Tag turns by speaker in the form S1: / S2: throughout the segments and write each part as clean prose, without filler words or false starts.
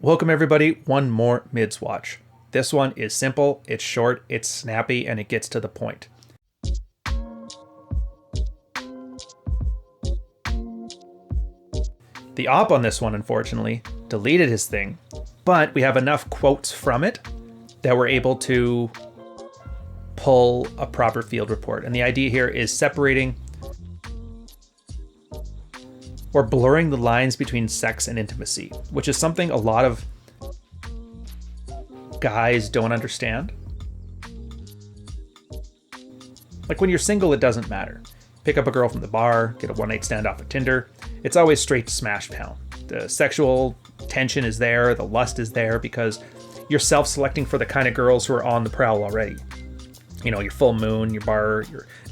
S1: Welcome everybody, one more MIDS watch. This one is simple, it's short, it's snappy, and it gets to the point. The op on this one, unfortunately, deleted his thing, but we have enough quotes from it that we're able to pull a proper field report. And the idea here is separating or blurring the lines between sex and intimacy, which is something a lot of guys don't understand. Like when you're single, it doesn't matter. Pick up a girl from the bar, get a one-night stand off of Tinder. It's always straight to smash pound. The sexual tension is there, the lust is there because you're self-selecting for the kind of girls who are on the prowl already. You know, your full moon, your bar,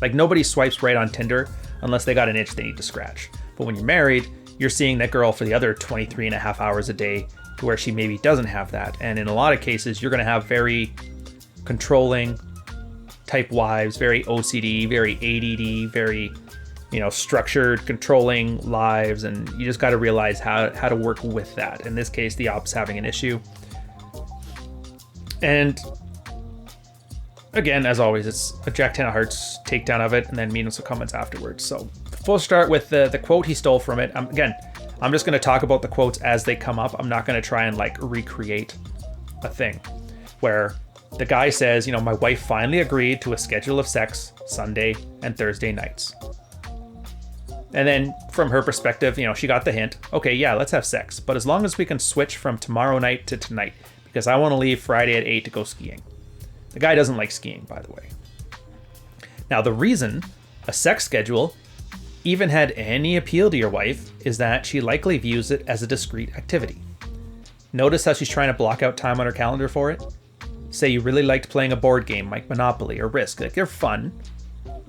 S1: like nobody swipes right on Tinder unless they got an itch they need to scratch. But when you're married, you're seeing that girl for the other 23 and a half hours a day to where she maybe doesn't have that. And in a lot of cases, you're going to have very controlling type wives, very OCD, very ADD, very, structured, controlling lives. And you just got to realize how to work with that. In this case, the op's having an issue. And again, as always, it's a Jack 10 of Hearts takedown of it, and then me and some comments afterwards. So we'll start with the quote he stole from it. Again, I'm just going to talk about the quotes as they come up. I'm not going to try and recreate a thing where the guy says, my wife finally agreed to a schedule of sex Sunday and Thursday nights. And then from her perspective, she got the hint. Okay, yeah, let's have sex. But as long as we can switch from tomorrow night to tonight, because I want to leave Friday at 8 to go skiing. The guy doesn't like skiing, by the way. Now, the reason a sex schedule even had any appeal to your wife is that she likely views it as a discrete activity. Notice how she's trying to block out time on her calendar for it? Say you really liked playing a board game like Monopoly or Risk. They're fun,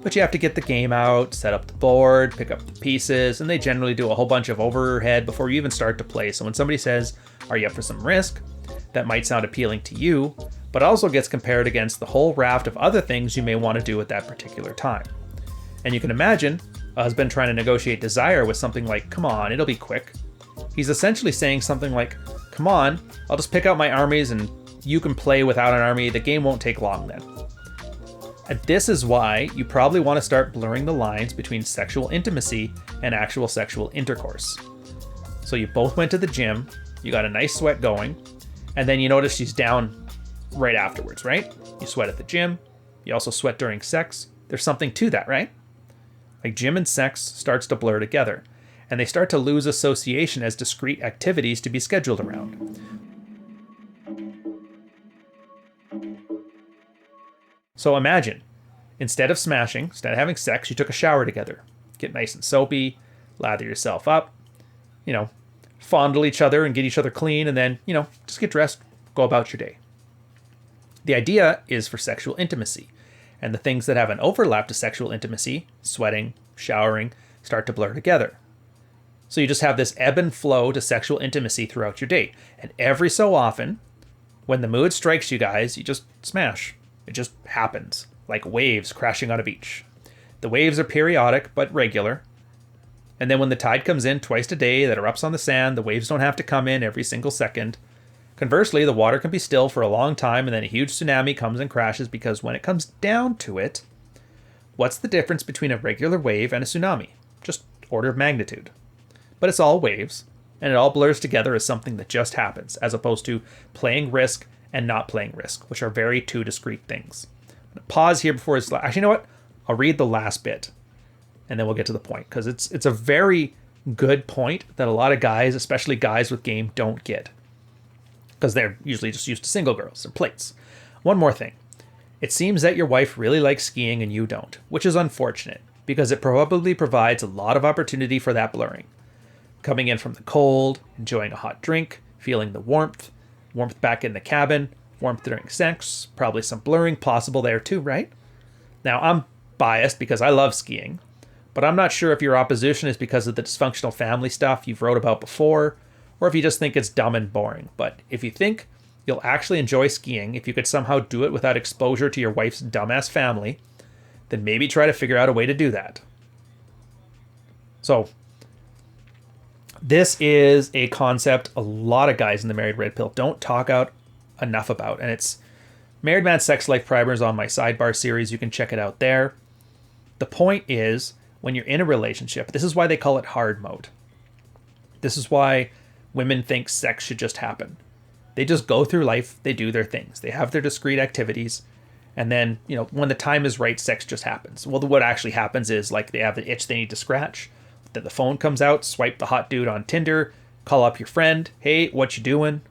S1: but you have to get the game out, set up the board, pick up the pieces, and they generally do a whole bunch of overhead before you even start to play. So when somebody says, are you up for some Risk? That might sound appealing to you, but also gets compared against the whole raft of other things you may want to do at that particular time. And you can imagine a husband trying to negotiate desire with something like, come on, it'll be quick. He's essentially saying something like, come on, I'll just pick out my armies and you can play without an army. The game won't take long then. And this is why you probably want to start blurring the lines between sexual intimacy and actual sexual intercourse. So you both went to the gym, you got a nice sweat going, and then you notice she's down right afterwards, right? You sweat at the gym. You also sweat during sex. There's something to that, right? Like gym and sex starts to blur together, and they start to lose association as discrete activities to be scheduled around. So imagine, instead of smashing, instead of having sex, you took a shower together. Get nice and soapy, lather yourself up, fondle each other and get each other clean, and then, just get dressed, go about your day. The idea is for sexual intimacy, and the things that have an overlap to sexual intimacy, sweating, showering, start to blur together. So you just have this ebb and flow to sexual intimacy throughout your day. And every so often, when the mood strikes you guys, you just smash. It just happens, like waves crashing on a beach. The waves are periodic, but regular. And then when the tide comes in twice a day that erupts on the sand, the waves don't have to come in every single second. Conversely, the water can be still for a long time and then a huge tsunami comes and crashes because when it comes down to it, what's the difference between a regular wave and a tsunami? Just order of magnitude. But it's all waves, and it all blurs together as something that just happens, as opposed to playing Risk and not playing Risk, which are very two discrete things. I'm going to pause here before it's... Actually, you know what? I'll read the last bit, and then we'll get to the point, because it's a very good point that a lot of guys, especially guys with game, don't get. Because they're usually just used to single girls and plates. One more thing. It seems that your wife really likes skiing and you don't, which is unfortunate, because it probably provides a lot of opportunity for that blurring. Coming in from the cold, enjoying a hot drink, feeling the warmth back in the cabin, warmth during sex, probably some blurring possible there too, right? Now, I'm biased because I love skiing, but I'm not sure if your opposition is because of the dysfunctional family stuff you've wrote about before, or if you just think it's dumb and boring. But if you think you'll actually enjoy skiing if you could somehow do it without exposure to your wife's dumbass family, then maybe try to figure out a way to do that. So, This is a concept a lot of guys in the Married Red Pill don't talk out enough about, and it's Married Man Sex Life Primers on my Sidebar series. You can check it out there. The point is, when you're in a relationship, this is why they call it hard mode. This is why women think sex should just happen. They just go through life, they do their things, they have their discrete activities, and then, when the time is right, sex just happens. Well, what actually happens is, like, they have the itch they need to scratch, then the phone comes out, swipe the hot dude on Tinder, call up your friend, hey, what you doing?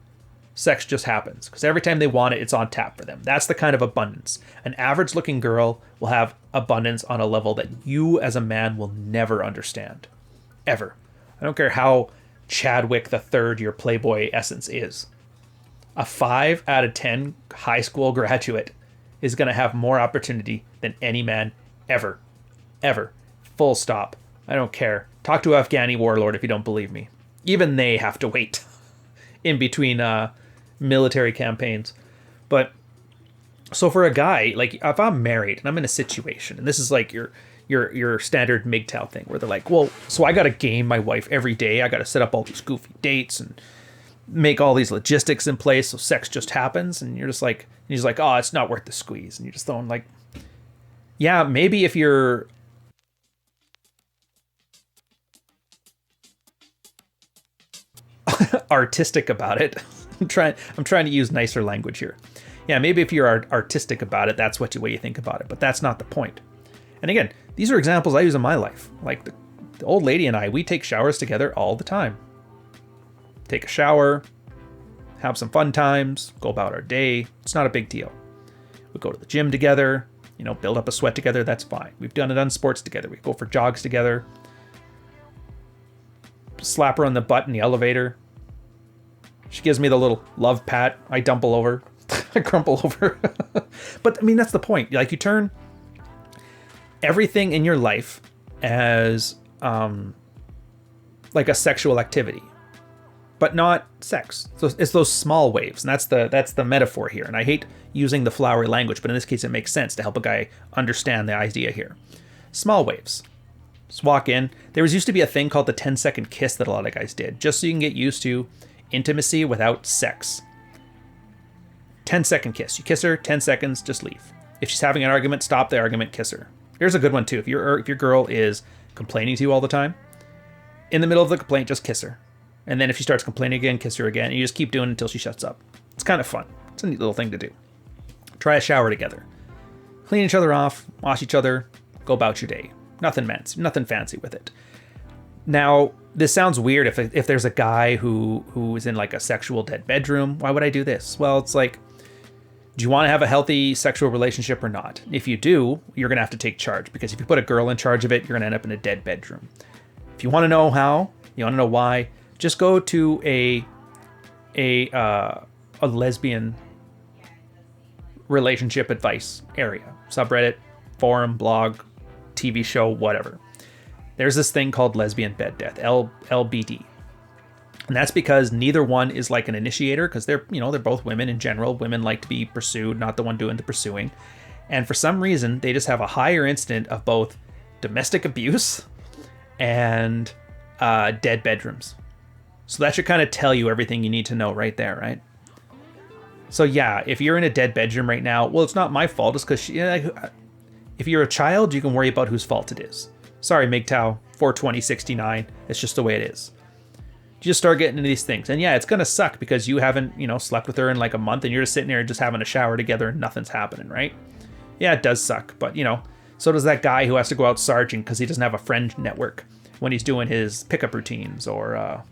S1: Sex just happens. Because every time they want it, it's on tap for them. That's the kind of abundance. An average-looking girl will have abundance on a level that you as a man will never understand. Ever. I don't care how Chadwick III your Playboy essence is. A 5 out of 10 high school graduate is going to have more opportunity than any man ever. Ever. Full stop. I don't care. Talk to an Afghani warlord if you don't believe me. Even they have to wait in between military campaigns. But so for a guy, like if I'm married and I'm in a situation, and this is like your standard MGTOW thing where they're like, well, so I got to game my wife every day. I got to set up all these goofy dates and make all these logistics in place so sex just happens. And you're just like, and he's like, oh, it's not worth the squeeze. And you're just throwing like, yeah, maybe if you're artistic about it. I'm trying to use nicer language here. Yeah, maybe if you're artistic about it, that's what the way you think about it. But that's not the point. And again, these are examples I use in my life. Like the old lady and I, we take showers together all the time. Take a shower, have some fun times, go about our day. It's not a big deal. We go to the gym together, build up a sweat together. That's fine. We've done sports together. We go for jogs together. Slap her on the butt in the elevator. She gives me the little love pat. I dumple over. I crumple over. But I mean, that's the point. Like, you turn everything in your life as like a sexual activity, but not sex. So it's those small waves, and that's the metaphor here. And I hate using the flowery language, but in this case, it makes sense to help a guy understand the idea here. Small waves. Just walk in. There used to be a thing called the 10-second kiss that a lot of guys did, just so you can get used to intimacy without sex. 10-second kiss. You kiss her, 10 seconds, just leave. If she's having an argument, stop the argument, kiss her. Here's a good one too. If your girl is complaining to you all the time, in the middle of the complaint, just kiss her. And then if she starts complaining again, kiss her again. And you just keep doing it until she shuts up. It's kind of fun. It's a neat little thing to do. Try a shower together. Clean each other off, wash each other, go about your day. Nothing fancy with it. Now, this sounds weird if there's a guy who is in like a sexual dead bedroom. Why would I do this? Well, it's like, do you want to have a healthy sexual relationship or not? If you do, you're going to have to take charge, because if you put a girl in charge of it, you're going to end up in a dead bedroom. If you want to know how, you want to know why, just go to a lesbian relationship advice area, subreddit, forum, blog, TV show, whatever. There's this thing called lesbian bed death, LBD. And that's because neither one is like an initiator, because they're both women in general. Women like to be pursued, not the one doing the pursuing. And for some reason, they just have a higher incident of both domestic abuse and dead bedrooms. So that should kind of tell you everything you need to know right there, right? So yeah, if you're in a dead bedroom right now, well, it's not my fault. It's because if you're a child, you can worry about whose fault it is. Sorry, MGTOW 42069. It's just the way it is. You just start getting into these things. And yeah, it's going to suck because you haven't, slept with her in like a month and you're just sitting there just having a shower together and nothing's happening, right? Yeah, it does suck. But, so does that guy who has to go out sarging because he doesn't have a friend network when he's doing his pickup routines, or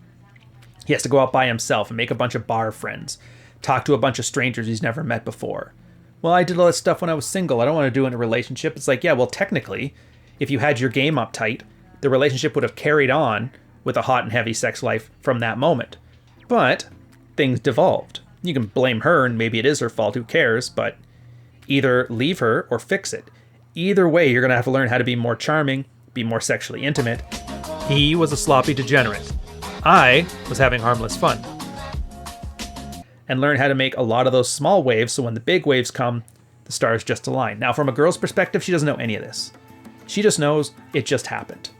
S1: he has to go out by himself and make a bunch of bar friends, talk to a bunch of strangers he's never met before. Well, I did all that stuff when I was single. I don't want to do it in a relationship. It's like, yeah, well, technically, if you had your game up tight, the relationship would have carried on with a hot and heavy sex life from that moment. But things devolved. You can blame her, and maybe it is her fault, who cares, but either leave her or fix it. Either way, you're going to have to learn how to be more charming, be more sexually intimate. He was a sloppy degenerate. I was having harmless fun. And learn how to make a lot of those small waves, so when the big waves come, the stars just align. Now, from a girl's perspective, she doesn't know any of this. She just knows it just happened.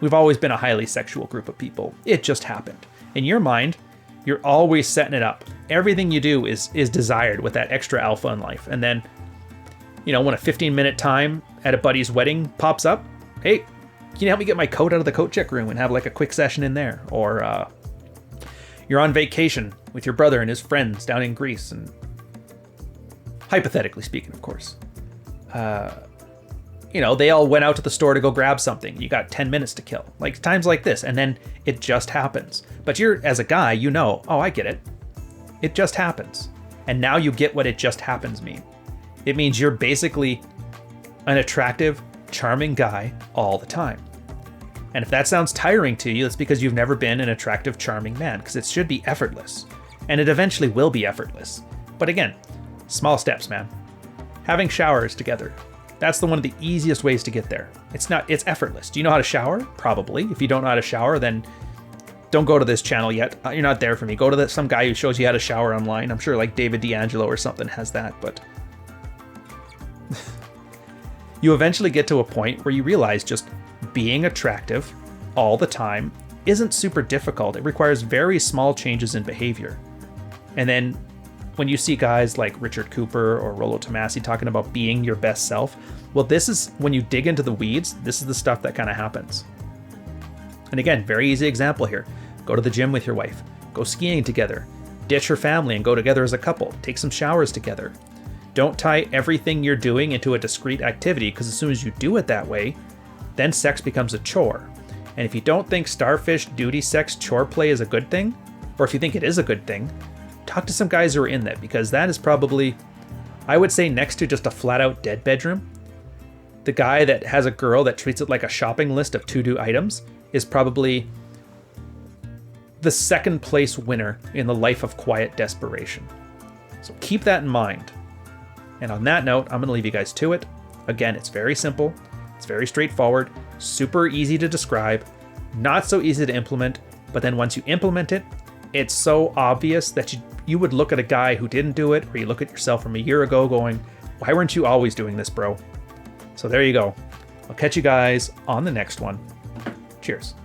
S1: we've always been a highly sexual group of people. It just happened. In your mind, you're always setting it up. Everything you do is desired with that extra alpha in life. And then, you know, when a 15-minute time at a buddy's wedding pops up, hey, can you help me get my coat out of the coat check room and have like a quick session in there? Or you're on vacation with your brother and his friends down in Greece, and hypothetically speaking, of course, you know, they all went out to the store to go grab something. You got 10 minutes to kill, like times like this, and then it just happens. But you're, as a guy, you know, oh, I get it. It just happens. And now you get what it just happens mean. It means you're basically an attractive, charming guy all the time. And if that sounds tiring to you, that's because you've never been an attractive, charming man, because it should be effortless. And it eventually will be effortless. But again, small steps, man. Having showers together. That's one of the easiest ways to get there. It's effortless. Do you know how to shower? Probably. If you don't know how to shower, then don't go to this channel yet. You're not there for me. Go to some guy who shows you how to shower online. I'm sure like David D'Angelo or something has that, but you eventually get to a point where you realize just being attractive all the time isn't super difficult. It requires very small changes in behavior. And then when you see guys like Richard Cooper or Rollo Tomassi talking about being your best self, well, this is when you dig into the weeds, this is the stuff that kind of happens. And again, very easy example here. Go to the gym with your wife. Go skiing together. Ditch her family and go together as a couple. Take some showers together. Don't tie everything you're doing into a discrete activity, because as soon as you do it that way, then sex becomes a chore. And if you don't think starfish, duty sex, chore play is a good thing, or if you think it is a good thing, talk to some guys who are in that, because that is probably, I would say, next to just a flat out dead bedroom, the guy that has a girl that treats it like a shopping list of to-do items is probably the second place winner in the life of quiet desperation. So keep that in mind. And on that note, I'm going to leave you guys to it. Again, it's very simple. It's very straightforward, super easy to describe, not so easy to implement, but then once you implement it, it's so obvious that you would look at a guy who didn't do it, or you look at yourself from a year ago going, why weren't you always doing this, bro? So there you go. I'll catch you guys on the next one. Cheers.